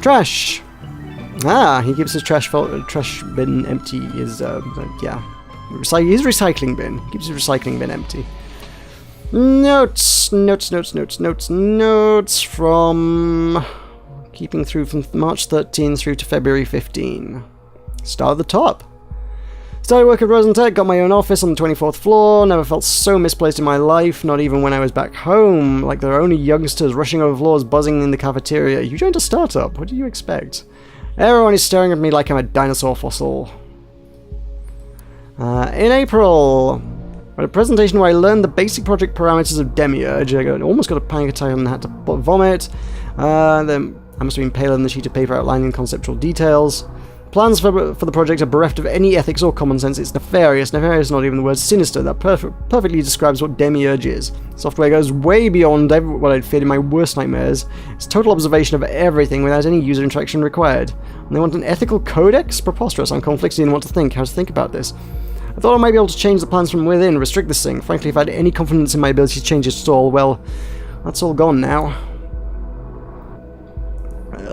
Trash! Ah, he keeps his trash bin empty. Yeah. His recycling bin. He keeps his recycling bin empty. Notes from... Keeping through from March 13 through to February 15. Start at the top. Started work at Rosentech, got my own office on the 24th floor, never felt so misplaced in my life, not even when I was back home, like there are only youngsters rushing over floors, buzzing in the cafeteria. You joined a startup, what do you expect? Everyone is staring at me like I'm a dinosaur fossil. In April, at a presentation where I learned the basic project parameters of Demiurge, I almost got a panic attack and had to vomit. Then I must have been paler than the sheet of paper outlining conceptual details. Plans for the project are bereft of any ethics or common sense. It's nefarious. Nefarious is not even the word sinister. That perfectly describes what Demiurge is. Software goes way beyond what I'd feared in my worst nightmares. It's total observation of everything without any user interaction required. And they want an ethical codex? Preposterous. I'm conflicted in what to think, how to think about this. I thought I might be able to change the plans from within, restrict this thing. Frankly, if I had any confidence in my ability to change it at all, well, that's all gone now.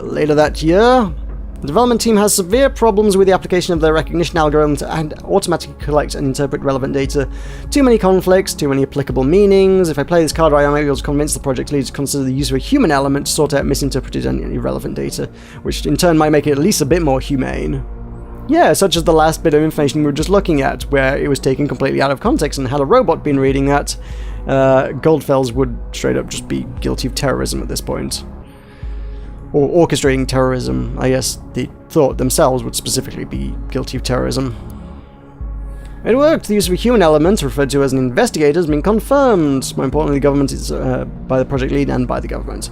Later that year, the development team has severe problems with the application of their recognition algorithm to automatically collect and interpret relevant data. Too many conflicts, too many applicable meanings. If I play this card right, I might be able to convince the project lead to consider the use of a human element to sort out misinterpreted and irrelevant data, which in turn might make it at least a bit more humane. Yeah, such as the last bit of information we were just looking at, where it was taken completely out of context, and had a robot been reading that, Goldfells would straight up just be guilty of terrorism at this point. Or orchestrating terrorism. I guess they thought themselves would specifically be guilty of terrorism. It worked. The use of a human element, referred to as an investigator, has been confirmed. More importantly, the government is by the project lead and by the government.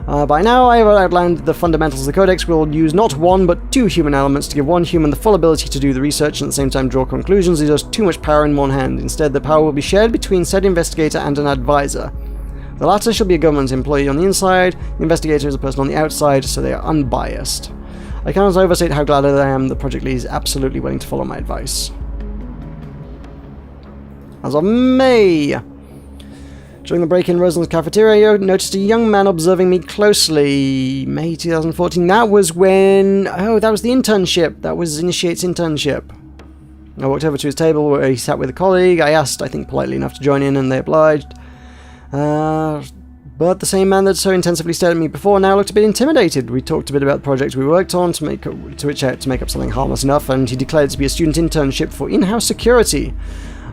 By now, I have outlined the fundamentals of the codex. We'll use not one, but two human elements to give one human the full ability to do the research and at the same time draw conclusions. He does too much power in one hand. Instead, the power will be shared between said investigator and an advisor. The latter shall be a government employee on the inside, the investigator is a person on the outside, so they are unbiased. I cannot overstate how glad I am the project lead is absolutely willing to follow my advice. As of May! During the break in Rosalind's cafeteria, I noticed a young man observing me closely. May 2014, that was when... Oh, that was the internship. That was Initiate's internship. I walked over to his table where he sat with a colleague. I asked, I think politely enough to join in, and they obliged. But the same man that so intensively stared at me before now looked a bit intimidated. We talked a bit about the project we worked on to make up something harmless enough, and he declared it to be a student internship for in-house security.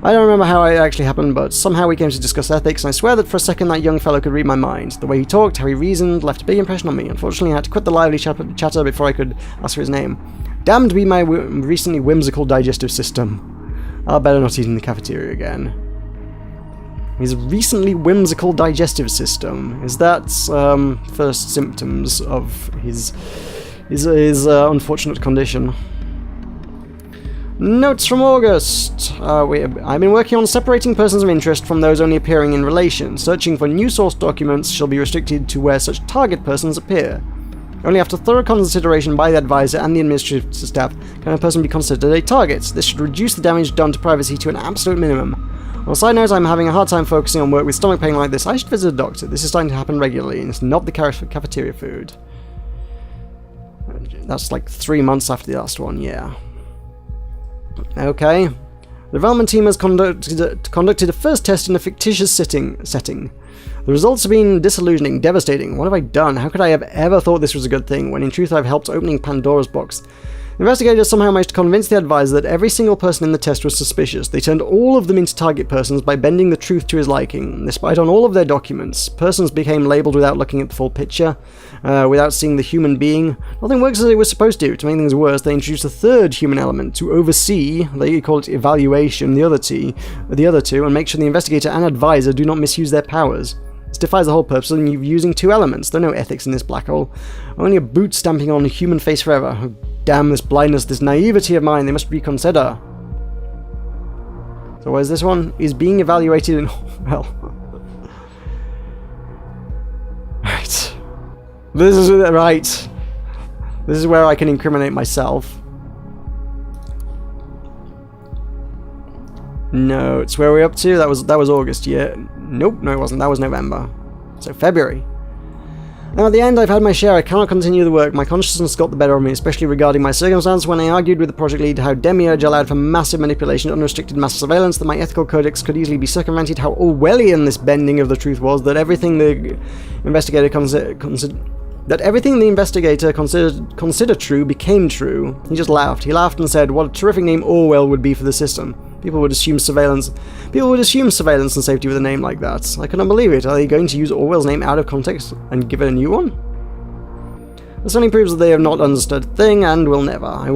I don't remember how it actually happened, but somehow we came to discuss ethics, and I swear that for a second that young fellow could read my mind. The way he talked, how he reasoned, left a big impression on me. Unfortunately, I had to quit the lively chatter before I could ask for his name. Damned be my recently whimsical digestive system. I'll better not eat in the cafeteria again. His recently whimsical digestive system. Is that first symptoms of his unfortunate condition? Notes from August. I've been working on separating persons of interest from those only appearing in relation. Searching for new source documents shall be restricted to where such target persons appear. Only after thorough consideration by the advisor and the administrative staff can a person be considered a target. This should reduce the damage done to privacy to an absolute minimum. On a side note, I'm having a hard time focusing on work with stomach pain like this. I should visit a doctor. This is starting to happen regularly, and it's not the cafeteria food. That's like 3 months after the last one, yeah. Okay. The development team has conducted a first test in a fictitious setting. The results have been disillusioning, devastating. What have I done? How could I have ever thought this was a good thing, when in truth I've helped opening Pandora's box? Investigators somehow managed to convince the advisor that every single person in the test was suspicious. They turned all of them into target persons by bending the truth to his liking. Despite on all of their documents, persons became labelled without looking at the full picture, without seeing the human being. Nothing works as it was supposed to. To make things worse, they introduced a third human element to oversee, they call it evaluation, the other two, and make sure the investigator and advisor do not misuse their powers. This defies the whole purpose of using two elements. There are no ethics in this black hole. Only a boot stamping on a human face forever. Oh, damn this blindness, this naivety of mine, they must reconsider. So where's this one? Is being evaluated in... well... Right. This is... right. This is where I can incriminate myself. No, it's where we're up to. That was August, yeah. Nope, no it wasn't. That was November. So February. Now at the end, I've had my share. I cannot continue the work. My consciousness got the better of me, especially regarding my circumstance when I argued with the project lead how Demiurge allowed for massive manipulation, unrestricted mass surveillance, that my ethical codex could easily be circumvented, how Orwellian this bending of the truth was, that everything the investigator considered true became true. He just laughed. He laughed and said, what a terrific name Orwell would be for the system. People would assume surveillance and safety with a name like that. I cannot believe it. Are they going to use Orwell's name out of context and give it a new one? This only proves that they have not understood a thing and will never. I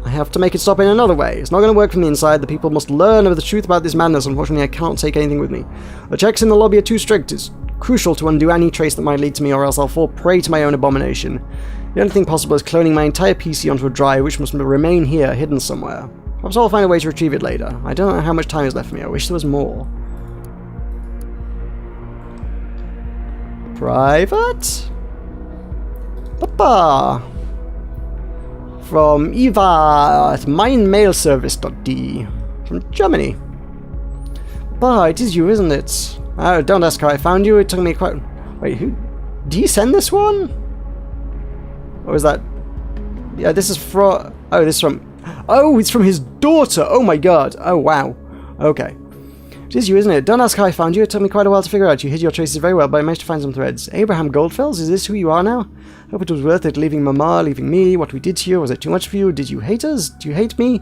have to make it stop in another way. It's not going to work from the inside. The people must learn of the truth about this madness. Unfortunately, I cannot take anything with me. The checks in the lobby are too strict. It's crucial to undo any trace that might lead to me, or else I'll fall prey to my own abomination. The only thing possible is cloning my entire PC onto a drive, which must remain here, hidden somewhere. Perhaps I'll find a way to retrieve it later. I don't know how much time is left for me. I wish there was more. Private? Papa! From Eva at meinmailservice.de. From Germany. Papa, it is you, isn't it? Oh, don't ask how I found you. It took me quite... Wait, who... Did you send this one? Or was that... Yeah, this is from... Oh, this is from... Oh, it's from his daughter! Oh my god! Oh, wow. Okay. It is you, isn't it? Don't ask how I found you. It took me quite a while to figure out. You hid your traces very well, but I managed to find some threads. Abraham Goldfells? Is this who you are now? I hope it was worth it, leaving Mama, leaving me, what we did to you. Was it too much for you? Did you hate us? Do you hate me?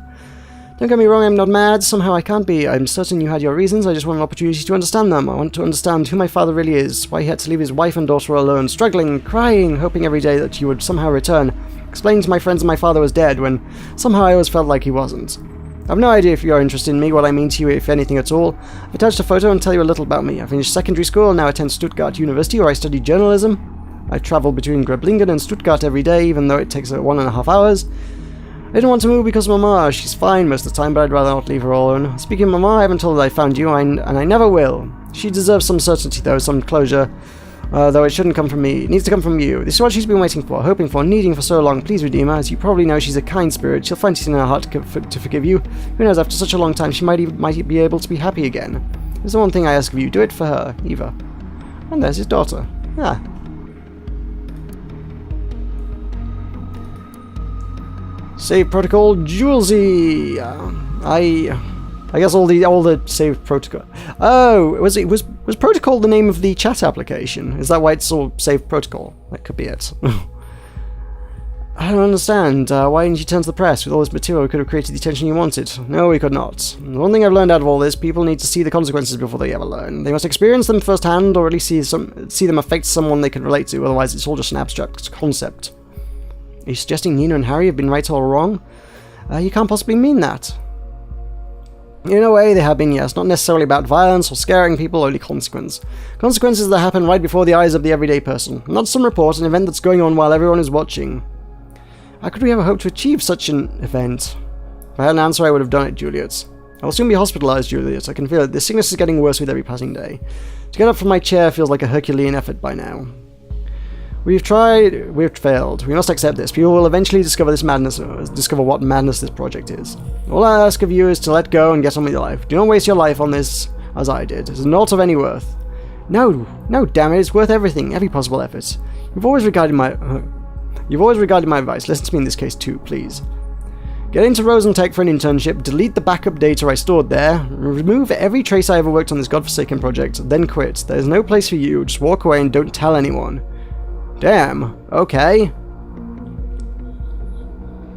Don't get me wrong, I'm not mad. Somehow I can't be. I'm certain you had your reasons. I just want an opportunity to understand them. I want to understand who my father really is, why he had to leave his wife and daughter alone, struggling, crying, hoping every day that you would somehow return, explaining to my friends that my father was dead, when somehow I always felt like he wasn't. I have no idea if you are interested in me, what I mean to you, if anything at all. I've attached a photo and tell you a little about me. I finished secondary school and now attend Stuttgart University, where I study journalism. I travel between Grablingen and Stuttgart every day, even though it takes 1.5 hours. I didn't want to move because of Mama. She's fine most of the time, but I'd rather not leave her alone. Speaking of Mama, I haven't told her I found you, and I never will. She deserves some certainty, though, some closure. Though it shouldn't come from me. It needs to come from you. This is what she's been waiting for, hoping for, needing for so long. Please redeem her. As you probably know, she's a kind spirit. She'll find it in her heart to forgive you. Who knows, after such a long time, she might be able to be happy again. There's the one thing I ask of you. Do it for her, Eva. And there's his daughter. Ah. Save protocol, Julesy. I guess all the save protocol. Oh, was protocol the name of the chat application? Is that why it's all save protocol? That could be it. I don't understand. Why didn't you turn to the press? With all this material, we could have created the attention you wanted. No, we could not. The one thing I've learned out of all this, people need to see the consequences before they ever learn. They must experience them firsthand, or at least see them affect someone they can relate to. Otherwise, it's all just an abstract concept. Are you suggesting Nina and Harry have been right or wrong? You can't possibly mean that. In a way, they have been, yes. Not necessarily about violence or scaring people, only consequence. Consequences that happen right before the eyes of the everyday person. Not some report, an event that's going on while everyone is watching. How could we ever hope to achieve such an event? If I had an answer, I would have done it, Juliet. I will soon be hospitalized, Juliet. I can feel it. The sickness is getting worse with every passing day. To get up from my chair feels like a Herculean effort by now. We've tried, we've failed. We must accept this. People will eventually discover this madness, discover what madness this project is. All I ask of you is to let go and get on with your life. Do not waste your life on this, as I did. It is not of any worth. No, damn it, it's worth everything, every possible effort. You've always regarded my advice. Listen to me in this case too, please. Get into Rosentech for an internship, delete the backup data I stored there, remove every trace I ever worked on this godforsaken project, then quit. There is no place for you. Just walk away and don't tell anyone. Damn, okay.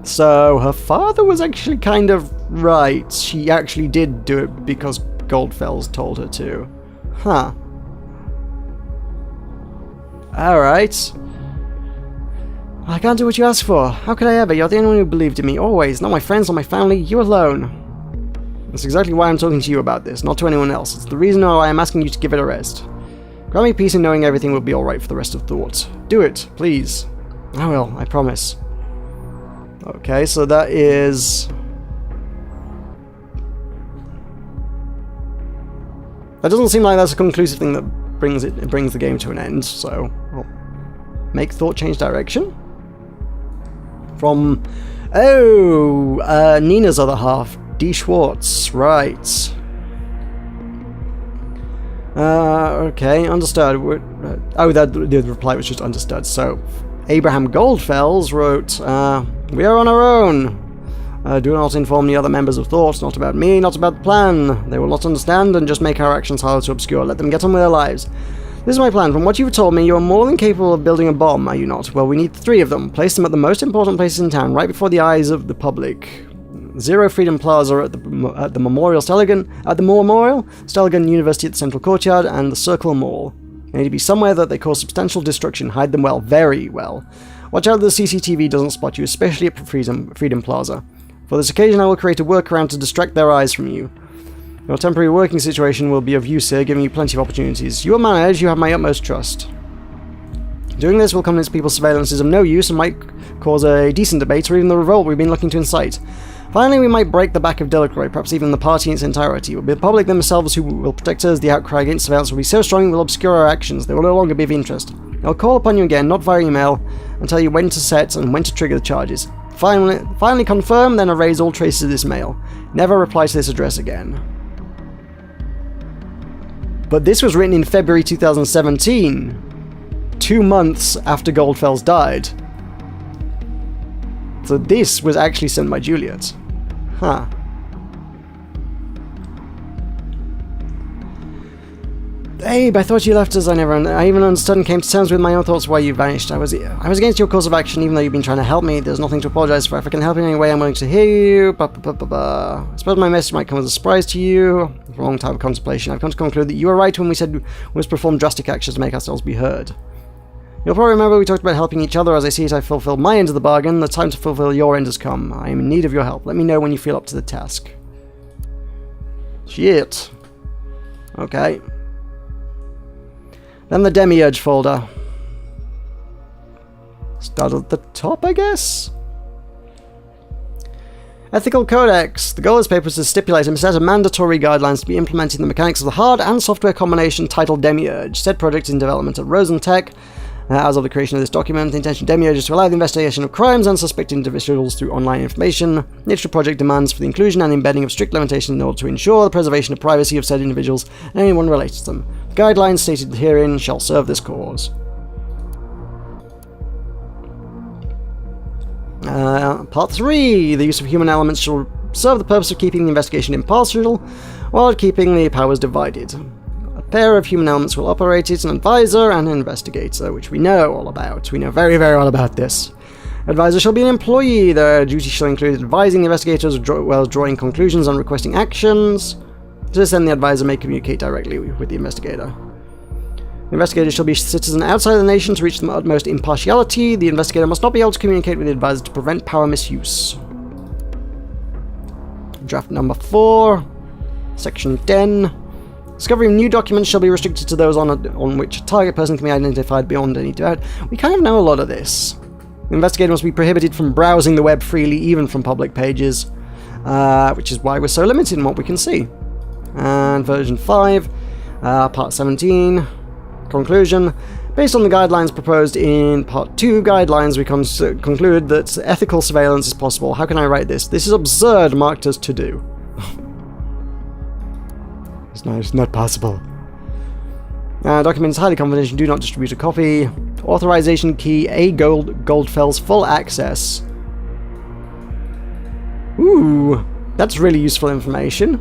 So, her father was actually kind of right. She actually did do it because Goldfells told her to. Huh. Alright. I can't do what you ask for. How could I ever? You're the only one who believed in me, always. Not my friends, not my family, you alone. That's exactly why I'm talking to you about this, not to anyone else. It's the reason why I'm asking you to give it a rest. Grant me peace in knowing everything will be alright for the rest of thought. Do it, please. I will, I promise. Okay, so that is... That doesn't seem like that's a conclusive thing that brings the game to an end, so... Well, make thought change direction? From... Oh! Nina's other half. D. Schwartz, right. Okay, understood. Oh, the reply was just understood. So, Abraham Goldfells wrote, we are on our own. Do not inform the other members of Thought, not about me, not about the plan. They will not understand and just make our actions harder to obscure. Let them get on with their lives. This is my plan. From what you've told me, you are more than capable of building a bomb, are you not? Well, we need 3 of them. Place them at the most important places in town, right before the eyes of the public. 0 Freedom Plaza at the Memorial Stelligan, University at the Central Courtyard, and the Circle Mall. They need to be somewhere that they cause substantial destruction. Hide them well, very well. Watch out that the CCTV doesn't spot you, especially at Freedom Plaza. For this occasion, I will create a workaround to distract their eyes from you. Your temporary working situation will be of use here, giving you plenty of opportunities. You are managed, you have my utmost trust. Doing this will convince people surveillance is of no use and might cause a decent debate or even the revolt we've been looking to incite. Finally, we might break the back of Delacroix, perhaps even the party in its entirety. It will be the public themselves who will protect us. The outcry against surveillance will be so strong it will obscure our actions. They will no longer be of interest. I'll call upon you again, not via email, and tell you when to set and when to trigger the charges. Finally confirm, then erase all traces of this mail. Never reply to this address again. But this was written in February 2017, 2 months after Goldfells died. So this was actually sent by Juliet. Huh. Abe, I thought you left us. I even understood and came to terms with my own thoughts why you vanished. I was against your course of action, even though you've been trying to help me. There's nothing to apologize for. If I can help in any way, I'm willing to hear you. I suppose my message might come as a surprise to you. For a long time of contemplation, I've come to conclude that you were right when we said we must perform drastic actions to make ourselves be heard. You'll probably remember we talked about helping each other. As I see it, I fulfilled my end of the bargain. The time to fulfill your end has come. I am in need of your help. Let me know when you feel up to the task. Shit. Okay. Then the Demiurge folder. Start at the top, I guess? Ethical Codex. The goal of this paper is to stipulate and set a mandatory guidelines to be implemented in the mechanics of the hard and software combination titled Demiurge. Said project in development at Rosentech. As of the creation of this document, the intention of Demiurge is to allow the investigation of crimes and suspected individuals through online information. The nature of the project demands for the inclusion and embedding of strict limitations in order to ensure the preservation of privacy of said individuals and anyone related to them. The guidelines stated herein shall serve this cause. Part 3. The use of human elements shall serve the purpose of keeping the investigation impartial, while keeping the powers divided. A pair of human elements will operate it, an advisor and an investigator, which we know all about. We know very, very well about this. Advisor shall be an employee. Their duty shall include advising the investigators as well as drawing conclusions and requesting actions. To this end, the advisor may communicate directly with the investigator. The investigator shall be a citizen outside the nation to reach the utmost impartiality. The investigator must not be able to communicate with the advisor to prevent power misuse. Draft number 4, Section 10. Discovery of new documents shall be restricted to those on which a target person can be identified beyond any doubt. We kind of know a lot of this. The investigator must be prohibited from browsing the web freely, even from public pages, which is why we're so limited in what we can see. And version 5, part 17, conclusion. Based on the guidelines proposed in part 2 guidelines, we conclude that ethical surveillance is possible. How can I write this? This is absurd, marked as to do. It's not possible. Document is highly confidential. Do not distribute a copy. Authorization key A. Goldfells full access. Ooh, that's really useful information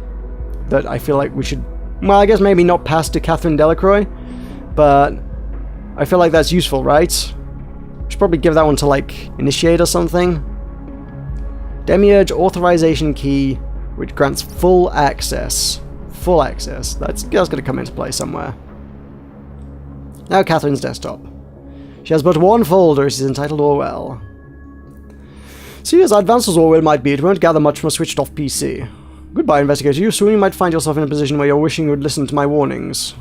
that I feel like we should, well, I guess maybe not pass to Catherine Delacroix, but I feel like that's useful, right? Should probably give that one to, like, Initiate or something. Demiurge authorization key, which grants full access. Full access. That's going to come into play somewhere. Now Catherine's desktop. She has but one folder. It is entitled Orwell. See, as advanced as Orwell might be, it won't gather much from a switched-off PC. Goodbye, investigator. You soon might find yourself in a position where you're wishing you would listen to my warnings.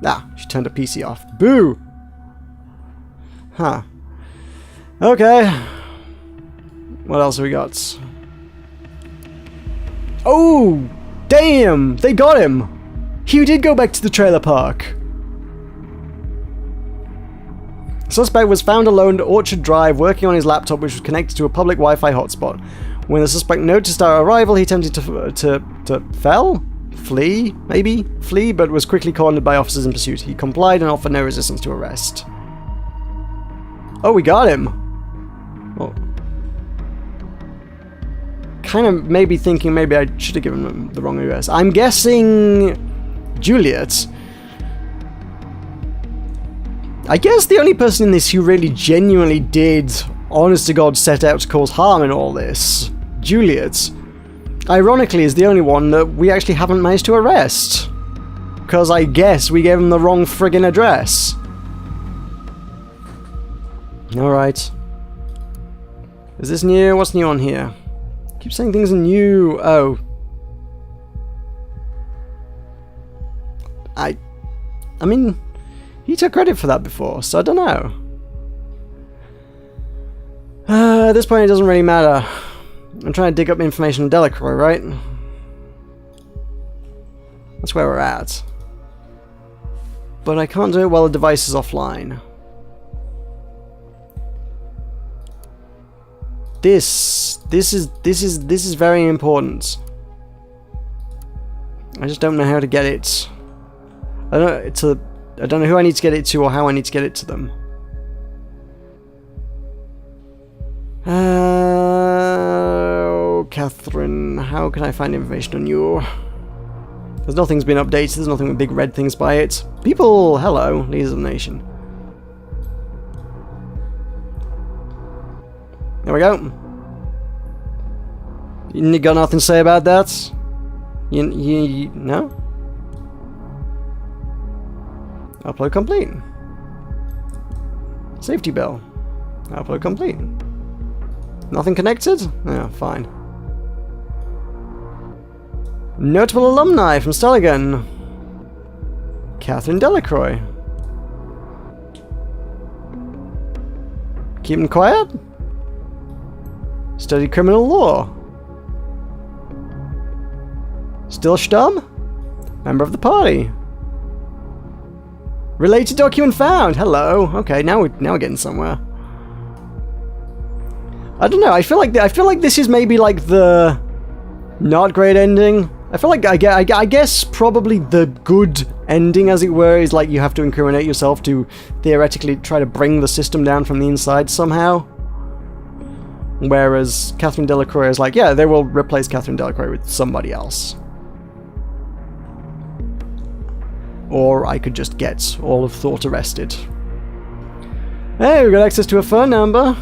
Ah, she turned her PC off. Boo! Huh. Okay. What else have we got? Oh! Damn! They got him! He did go back to the trailer park. Suspect was found alone at Orchard Drive working on his laptop, which was connected to a public Wi-Fi hotspot. When the suspect noticed our arrival, he attempted to flee, maybe? Flee, but was quickly cornered by officers in pursuit. He complied and offered no resistance to arrest. Oh, we got him! Oh. Kind of maybe thinking maybe I should have given him the wrong address. I'm guessing Juliet. I guess the only person in this who really genuinely did, honest to God, set out to cause harm in all this, Juliet, ironically is the only one that we actually haven't managed to arrest. Because I guess we gave him the wrong friggin' address. Alright. Is this new? What's new on here? Keep saying things are new. Oh. I mean, he took credit for that before, so I don't know. At this point, it doesn't really matter. I'm trying to dig up information on Delacroix, right? That's where we're at. But I can't do it while the device is offline. This is very important. I just don't know how to get it. I don't know who I need to get it to or how I need to get it to them. Catherine, how can I find information on you? There's nothing's been updated, there's nothing with big red things by it. People, hello, leaders of the nation. There we go. You got nothing to say about that? You no? Upload complete. Safety bell. Upload complete. Nothing connected? Yeah, fine. Notable alumni from Stelligan. Catherine Delacroix. Keep them quiet? Studied criminal law. Still Stamm? Member of the party. Related document found. Hello. Okay, now we're getting somewhere. I don't know. I feel like this is maybe like the not great ending. I feel like I guess probably the good ending, as it were, is like you have to incriminate yourself to theoretically try to bring the system down from the inside somehow. Whereas Catherine Delacroix is like, yeah, they will replace Catherine Delacroix with somebody else. Or I could just get all of Thought arrested. Hey, we got access to a phone number.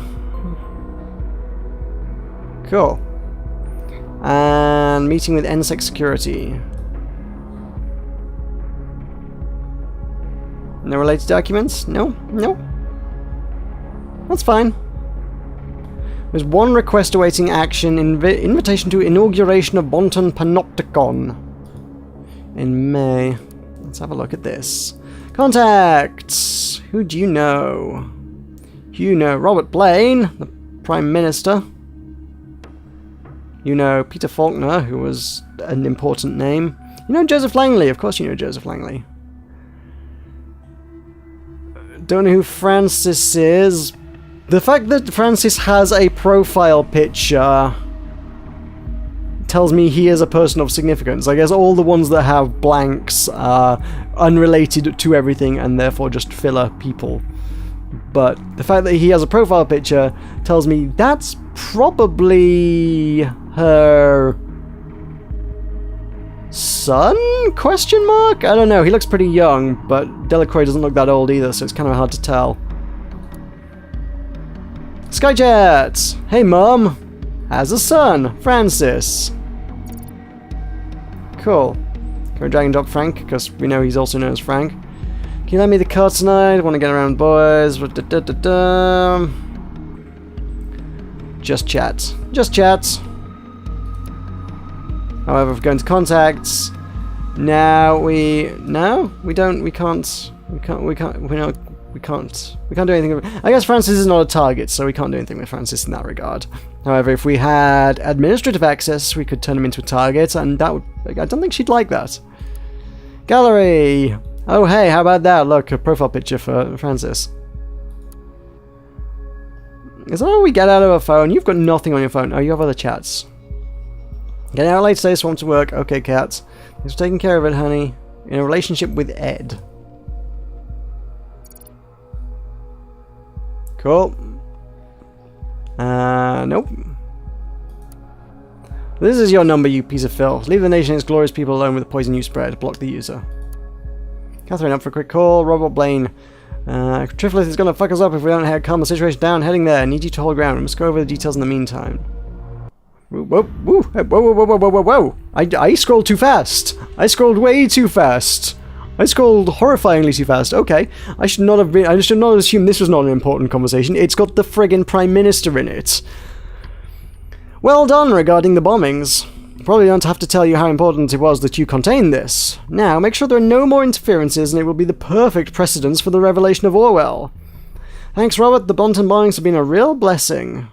Cool. And meeting with NSEC security. No related documents? No? No? That's fine. There's one request awaiting action, invitation to inauguration of Bonton Panopticon in May. Let's have a look at this. Contacts! Who do you know? You know Robert Blaine, the Prime Minister. You know Peter Faulkner, who was an important name. You know Joseph Langley, of course you know Joseph Langley. Don't know who Francis is. The fact that Francis has a profile picture tells me he is a person of significance. I guess all the ones that have blanks are unrelated to everything and therefore just filler people. But the fact that he has a profile picture tells me that's probably her son? Question mark? I don't know. He looks pretty young, but Delacroix doesn't look that old either, so it's kind of hard to tell. Skyjet! Hey, Mom! Has a son, Francis. Cool. Can we drag and drop Frank? Because we know he's also known as Frank. Can you lend me the car tonight? I want to get around, boys. Just chat. Just chat. However, if we go into contacts, now we can't do anything. I guess Francis is not a target, so we can't do anything with Francis in that regard. However, if we had administrative access, we could turn him into a target, and that would... I don't think she'd like that. Gallery! Oh, hey, how about that? Look, a profile picture for Francis. Is that all we get out of a phone? You've got nothing on your phone. Oh, you have other chats. Getting out late today, so want to work. Okay, cats. He's taking care of it, honey. In a relationship with Ed. Cool. Nope. This is your number, you piece of filth. Leave the nation and its glorious people alone with the poison you spread. Block the user. Catherine up for a quick call. Robert Blaine. Triflith is gonna fuck us up if we don't calm the situation down. Heading there. Need you to hold ground. We must go over the details in the meantime. Whoa, whoa, whoa, whoa, whoa, whoa, whoa, whoa, whoa. I scrolled too fast. I scrolled way too fast. I scrolled horrifyingly too fast. Okay. I should not have assumed this was not an important conversation. It's got the friggin' Prime Minister in it. Well done regarding the bombings. Probably don't have to tell you how important it was that you contained this. Now, make sure there are no more interferences and it will be the perfect precedence for the revelation of Orwell. Thanks, Robert. The Bonton bombings have been a real blessing.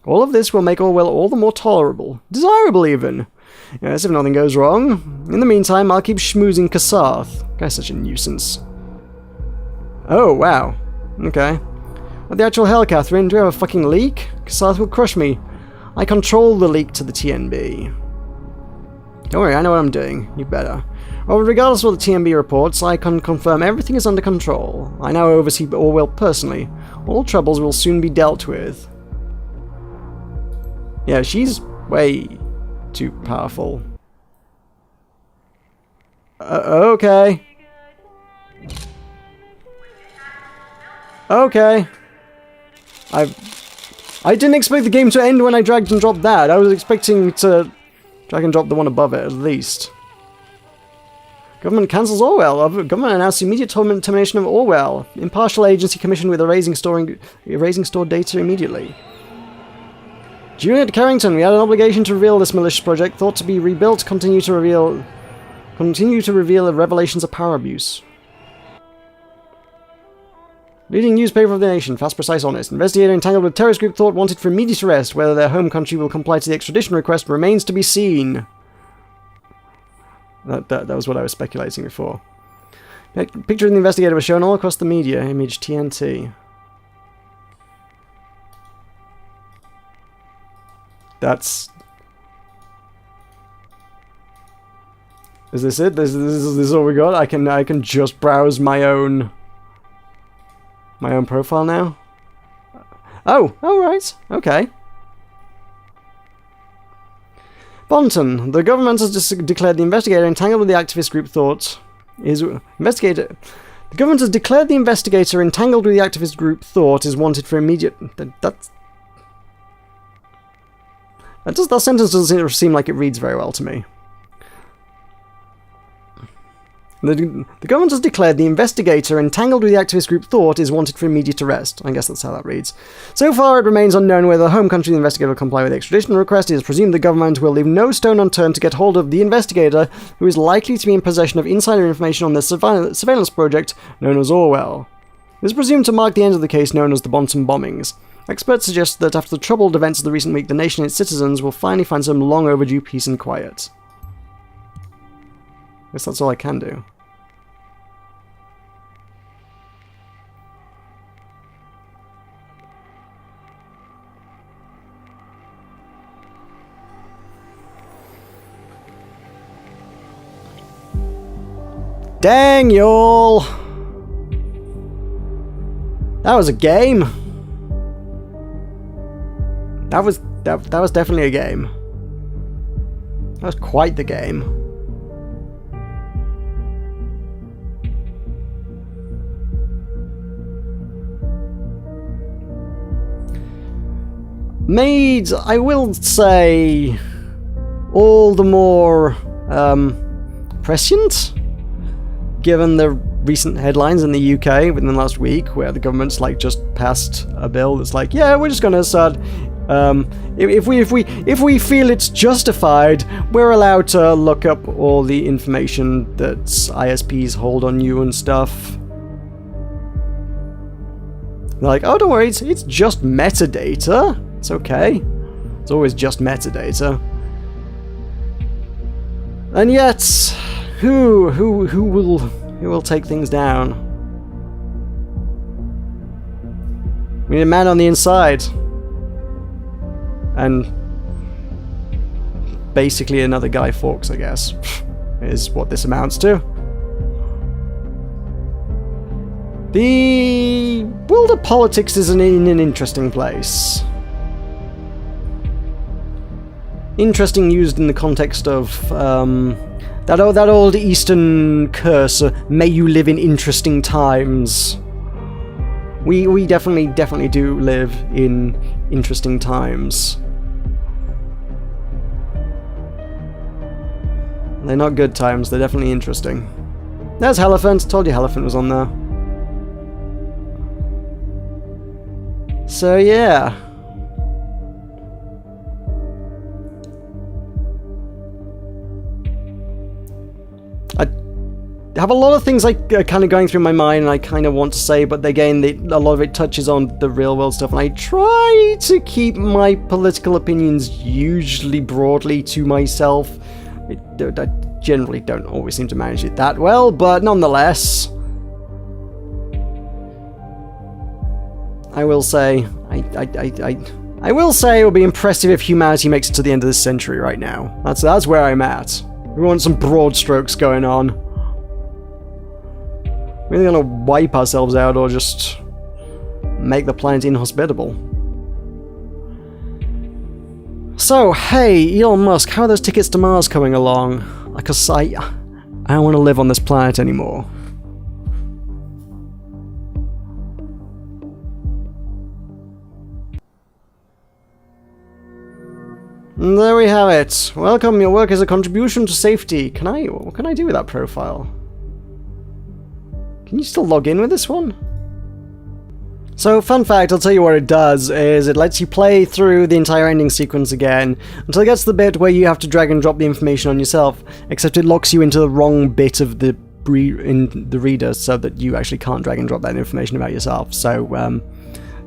All of this will make Orwell all the more tolerable. Desirable, even. Yes, if nothing goes wrong. In the meantime, I'll keep schmoozing Kassath. Guy's such a nuisance. Oh, wow. Okay. What the actual hell, Catherine? Do you have a fucking leak? Kassath will crush me. I control the leak to the TNB. Don't worry, I know what I'm doing. You better. Well, regardless of what the TNB reports, I can confirm everything is under control. I now oversee Orwell personally. All troubles will soon be dealt with. Yeah, she's way too powerful. Okay. Okay. I didn't expect the game to end when I dragged and dropped that. I was expecting to drag and drop the one above it, at least. Government cancels Orwell. Government announced immediate termination of Orwell. Impartial agency commissioned with erasing stored data immediately. Juliet Carrington, we had an obligation to reveal this malicious project, thought to be rebuilt, continue to reveal revelations of power abuse. Leading newspaper of the nation, fast, precise, honest. Investigator entangled with terrorist group thought wanted for immediate arrest. Whether their home country will comply to the extradition request remains to be seen. That was what I was speculating before. Picture of the investigator was shown all across the media. Image TNT. That's... Is this it? This is all we got? I can just browse my own profile now? Oh, alright. Okay. Bonton. The government has just declared the investigator entangled with the activist group thought is... Investigator... The government has declared the investigator entangled with the activist group thought is wanted for immediate... That sentence doesn't seem like it reads very well to me. The government has declared the investigator entangled with the activist group thought is wanted for immediate arrest. I guess that's how that reads. So far, it remains unknown whether the home country of the investigator will comply with the extradition request. It is presumed the government will leave no stone unturned to get hold of the investigator, who is likely to be in possession of insider information on the surveillance project known as Orwell. It is presumed to mark the end of the case known as the Bonton bombings. Experts suggest that after the troubled events of the recent week, the nation and its citizens will finally find some long overdue peace and quiet. I guess that's all I can do. Dang, y'all! That was a game. That was definitely a game. That was quite the game. Made, I will say, all the more prescient, given the recent headlines in the UK within the last week, where the government's like just passed a bill that's like, yeah, we're just gonna start. If we feel it's justified, we're allowed to look up all the information that ISPs hold on you and stuff. They're like, oh, don't worry, it's just metadata. It's okay. It's always just metadata. And yet, who will take things down? We need a man on the inside. And basically another Guy Fawkes, I guess. is what this amounts to. The world of politics is in an interesting place. Interesting used in the context of that old Eastern curse, may you live in interesting times. We definitely do live in interesting times. They're not good times, they're definitely interesting. There's Helephant, told you Helephant was on there. So yeah. I have a lot of things like kind of going through my mind and I kind of want to say, but again, a lot of it touches on the real world stuff, and I try to keep my political opinions usually broadly to myself. I generally don't always seem to manage it that well, but nonetheless, I will say, I will say it would be impressive if humanity makes it to the end of this century right now. That's where I'm at. We want some broad strokes going on. We're either gonna wipe ourselves out or just make the planet inhospitable. So, hey, Elon Musk, how are those tickets to Mars coming along? Because I don't want to live on this planet anymore. And there we have it. Welcome, your work is a contribution to safety. What can I do with that profile? Can you still log in with this one? So, fun fact, I'll tell you what it does, is it lets you play through the entire ending sequence again, until it gets to the bit where you have to drag and drop the information on yourself, except it locks you into the wrong bit of the reader, so that you actually can't drag and drop that information about yourself. So,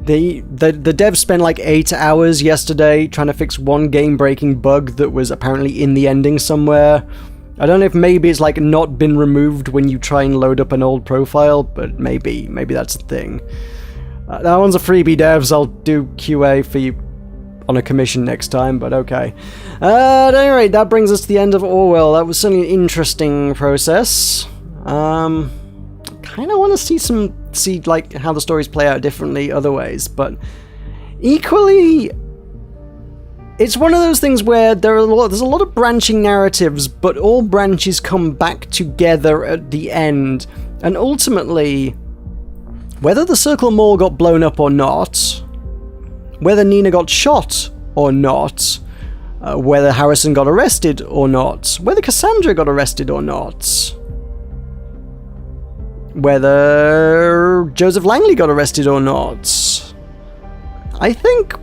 the devs spent like 8 hours yesterday trying to fix one game-breaking bug that was apparently in the ending somewhere. I don't know if maybe it's like not been removed when you try and load up an old profile, but maybe that's the thing. That one's a freebie, devs. I'll do QA for you on a commission next time, but okay. At any rate, that brings us to the end of Orwell. That was certainly an interesting process. Kind of want to see like how the stories play out differently other ways, but equally, it's one of those things where there's a lot of branching narratives, but all branches come back together at the end, and ultimately, whether the Circle Mall got blown up or not, whether Nina got shot or not, whether Harrison got arrested or not, whether Cassandra got arrested or not, whether Joseph Langley got arrested or not, I think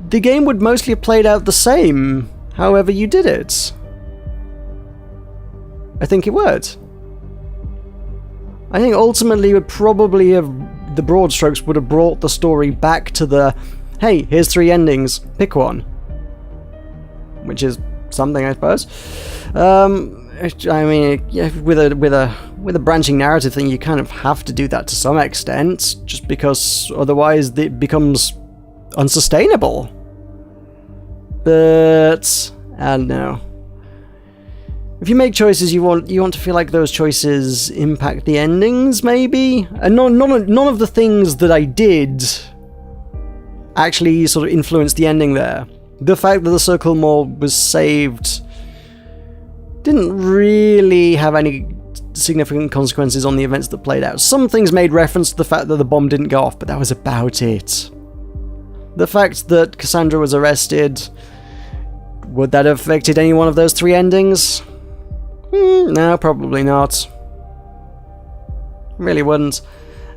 the game would mostly have played out the same, however you did it. I think it would. I think ultimately would probably have, the broad strokes would have brought the story back to the, hey, here's 3 endings, pick one. Which is something, I suppose. I mean, yeah, with a branching narrative thing, you kind of have to do that to some extent, just because otherwise it becomes unsustainable. But I don't know. If you make choices, you want to feel like those choices impact the endings, maybe. And none of the things that I did actually sort of influenced the ending there. The fact that the Circle Mall was saved didn't really have any significant consequences on the events that played out. Some things made reference to the fact that the bomb didn't go off, but that was about it. The fact that Cassandra was arrested, would that have affected any one of those 3 endings? No, probably not. Really wouldn't.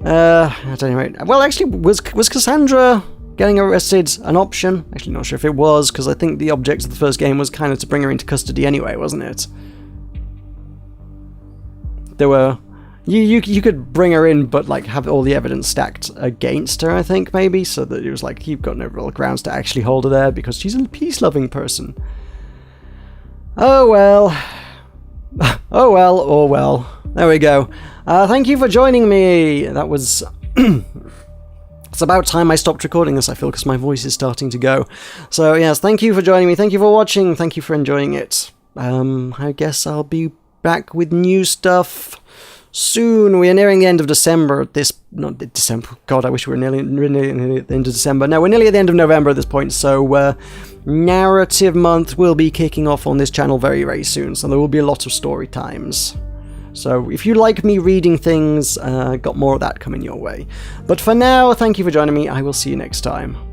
At any rate, well, actually, was Cassandra getting arrested an option? Actually, not sure if it was, because I think the object of the first game was kind of to bring her into custody anyway, wasn't it? There were... You could bring her in, but like have all the evidence stacked against her, I think, maybe, so that it was like, you've got no real grounds to actually hold her there, because she's a peace-loving person. Oh well. Oh well, or well. There we go. Thank you for joining me. That was... It's about time I stopped recording this, I feel, because my voice is starting to go. So yes, thank you for joining me, thank you for watching, thank you for enjoying it. I guess I'll be back with new stuff soon. We are nearing the end of December at this... Not December. God, I wish we were nearly at the end of December. No, we're nearly at the end of November at this point, so Narrative Month will be kicking off on this channel very, very soon, so there will be a lot of story times. So if you like me reading things, got more of that coming your way. But for now, thank you for joining me. I will see you next time.